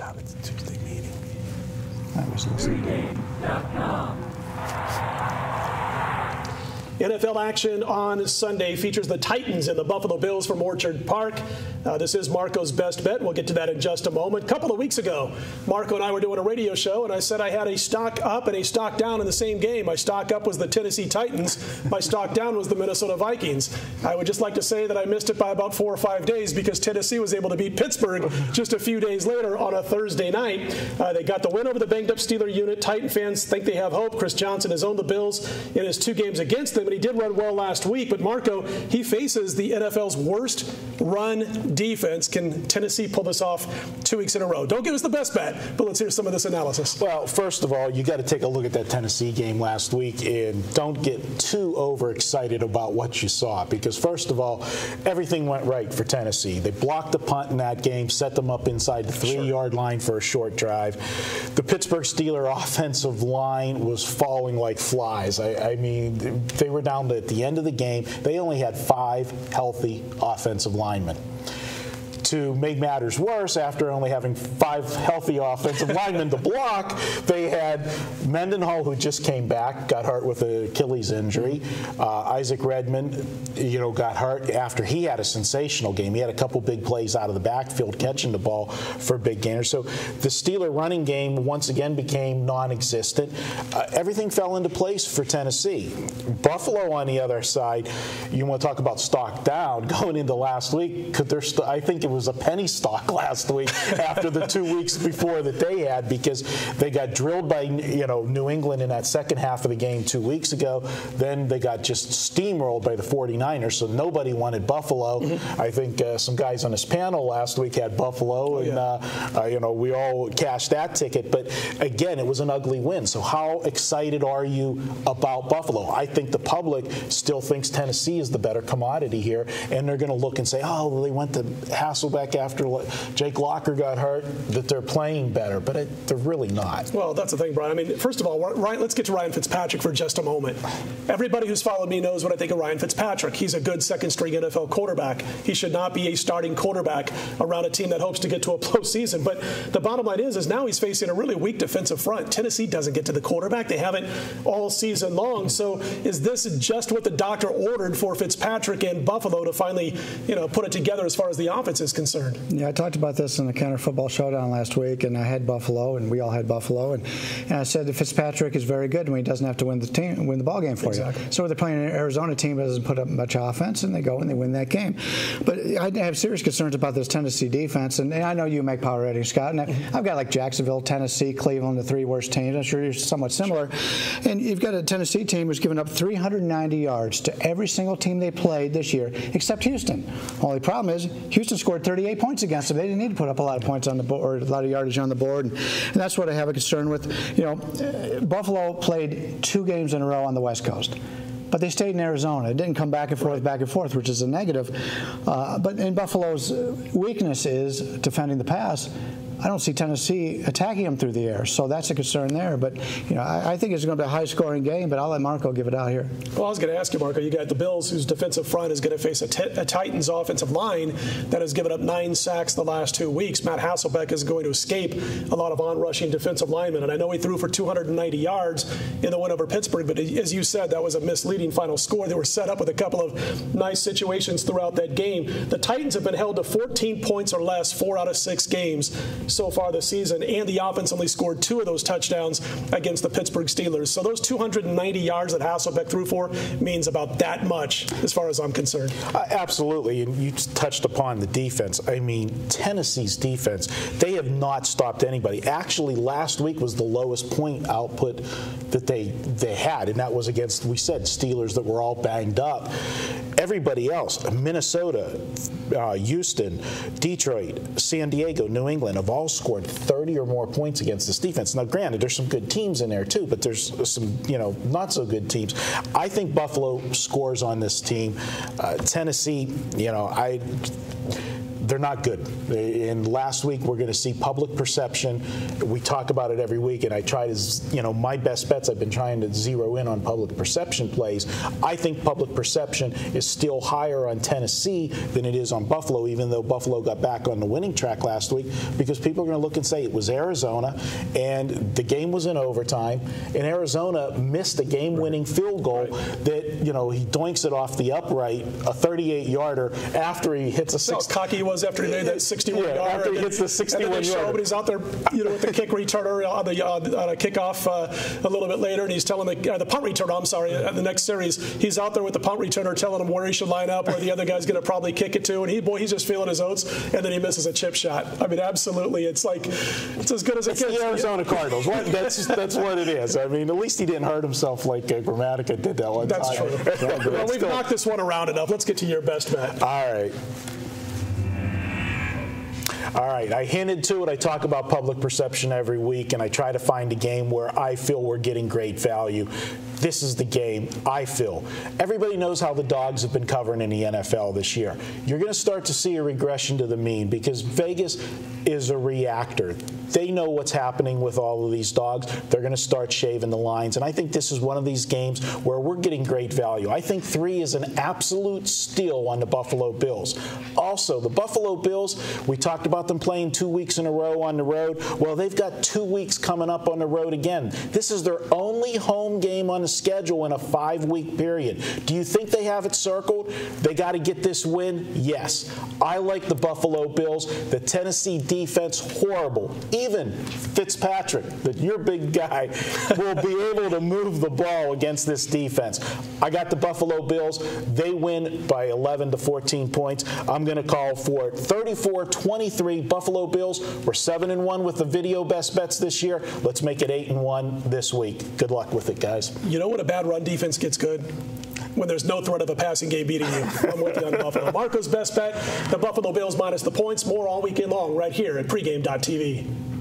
God, it's a Tuesday meeting. I was listening. NFL action on Sunday features the Titans and the Buffalo Bills from Orchard Park. This is Marco's best bet. We'll get to that in just a moment. A couple of weeks ago, Marco and I were doing a radio show, and I said I had a stock up and a stock down in the same game. My stock up was the Tennessee Titans. My stock down was the Minnesota Vikings. I would just like to say that I missed it by about 4 or 5 days because Tennessee was able to beat Pittsburgh just a few days later on a Thursday night. They got the win over the banged-up Steeler unit. Titan fans think they have hope. Chris Johnson has owned the Bills in his 2 games against them, and he did run well last week. But Marco, he faces the NFL's worst run defense. Can Tennessee pull this off 2 weeks in a row? Don't give us the best bet, but let's hear some of this analysis. Well, first of all, you got to take a look at that Tennessee game last week and don't get too overexcited about what you saw because, first of all, everything went right for Tennessee. They blocked the punt in that game, set them up inside the 3-yard line for a short drive. The Pittsburgh Steelers offensive line was falling like flies. I mean, they were down to, at the end of the game, they only had 5 healthy offensive linemen. To make matters worse, after only having 5 healthy offensive linemen to block, they had Mendenhall, who just came back, got hurt with an Achilles injury. Isaac Redmond, got hurt after he had a sensational game. He had a couple big plays out of the backfield, catching the ball for big gainers. So the Steeler running game once again became non-existent. Everything fell into place for Tennessee. Buffalo, on the other side, you want to talk about stock down going into last week. I think it was a penny stock last week after the 2 weeks before that they had because they got drilled by New England in that second half of the game 2 weeks ago. Then they got just steamrolled by the 49ers, so nobody wanted Buffalo. I think some guys on this panel last week had Buffalo, and we all cashed that ticket. But again, it was an ugly win. So how excited are you about Buffalo? I think the public still thinks Tennessee is the better commodity here, and they're going to look and say, oh, they went to Hasselbeck after Jake Locker got hurt, that they're playing better, but they're really not. Well, that's the thing, Brian. I mean, first of all, let's get to Ryan Fitzpatrick for just a moment. Everybody who's followed me knows what I think of Ryan Fitzpatrick. He's a good second-string NFL quarterback. He should not be a starting quarterback around a team that hopes to get to a postseason. But the bottom line is now he's facing a really weak defensive front. Tennessee doesn't get to the quarterback. They haven't all season long. So is this just what the doctor ordered for Fitzpatrick and Buffalo to finally, put it together as far as the offense is concerned? Yeah, I talked about this in the Counter Football Showdown last week, and I had Buffalo, and we all had Buffalo, and I said that Fitzpatrick is very good when he doesn't have to win the ball game for you. So they're playing an Arizona team that doesn't put up much offense, and they go and they win that game. But I have serious concerns about this Tennessee defense, and I know you make power ratings, Scott, and I've got like Jacksonville, Tennessee, Cleveland, the 3 worst teams. I'm sure you're somewhat similar. And you've got a Tennessee team who's given up 390 yards to every single team they played this year, except Houston. Only problem is Houston scored 38 points against them. They didn't need to put up a lot of points on the board, a lot of yardage on the board, and that's what I have a concern with. Buffalo played 2 games in a row on the West Coast, but they stayed in Arizona. It didn't come back and forth, which is a negative. But in Buffalo's weakness is defending the pass. I don't see Tennessee attacking them through the air, so that's a concern there. But I think it's going to be a high-scoring game, but I'll let Marco give it out here. Well, I was going to ask you, Marco, you got the Bills, whose defensive front is going to face a Titans offensive line that has given up 9 sacks the last 2 weeks. Matt Hasselbeck is going to escape a lot of on-rushing defensive linemen, and I know he threw for 290 yards in the win over Pittsburgh, but as you said, that was a misleading final score. They were set up with a couple of nice situations throughout that game. The Titans have been held to 14 points or less 4 out of 6 games so far this season, and the offense only scored 2 of those touchdowns against the Pittsburgh Steelers. So those 290 yards that Hasselbeck threw for means about that much as far as I'm concerned. Absolutely, and you touched upon the defense. I mean, Tennessee's defense, they have not stopped anybody. Actually, last week was the lowest point output that they had, and that was against, we said, Steelers that were all banged up. Everybody else, Minnesota, Houston, Detroit, San Diego, New England, have all scored 30 or more points against this defense. Now, granted, there's some good teams in there too, but there's some, not so good teams. I think Buffalo scores on this team. Tennessee, they're not good. And last week we're going to see public perception. We talk about it every week, and I try to, my best bets, I've been trying to zero in on public perception plays. I think public perception is still higher on Tennessee than it is on Buffalo, even though Buffalo got back on the winning track last week, because people are going to look and say it was Arizona, and the game was in overtime, and Arizona missed a game-winning field goal that, he doinks it off the upright, a 38-yarder, after he hits a 60. How cocky he was after he made that 61-yarder. After he hits the 61-yarder. But he's out there, with the kick returner on a kickoff a little bit later, and he's telling the punt returner, I'm sorry, the next series, he's out there with the punt returner telling him where he should line up, where the other guy's going to probably kick it to, and he's just feeling his oats, and then he misses a chip shot. I mean, absolutely, it's as good as it gets. The Arizona Cardinals. That's what it is. I mean, at least he didn't hurt himself like Grammatica did that one time. That's true. Well, we've knocked this one around enough. Let's get to your best bet. All right, I hinted to it. I talk about public perception every week, and I try to find a game where I feel we're getting great value. This is the game I feel. Everybody knows how the dogs have been covering in the NFL this year. You're going to start to see a regression to the mean because Vegas is a reactor. They know what's happening with all of these dogs. They're going to start shaving the lines, and I think this is one of these games where we're getting great value. I think 3 is an absolute steal on the Buffalo Bills. Also, the Buffalo Bills, we talked about them playing 2 weeks in a row on the road. Well, they've got 2 weeks coming up on the road again. This is their only home game on the schedule in a 5-week period. Do you think they have it circled? They got to get this win? Yes. I like the Buffalo Bills. The Tennessee defense, horrible. Even Fitzpatrick, your big guy, will be able to move the ball against this defense. I got the Buffalo Bills. They win by 11 to 14 points. I'm going to call for 34-23 Buffalo Bills. We're 7-1 with the video best bets this year. Let's make it 8-1 this week. Good luck with it, guys. You know when a bad run defense gets good? When there's no threat of a passing game beating you. I'm with you on Buffalo. Marco's best bet, the Buffalo Bills minus the points. More all weekend long right here at pregame.tv.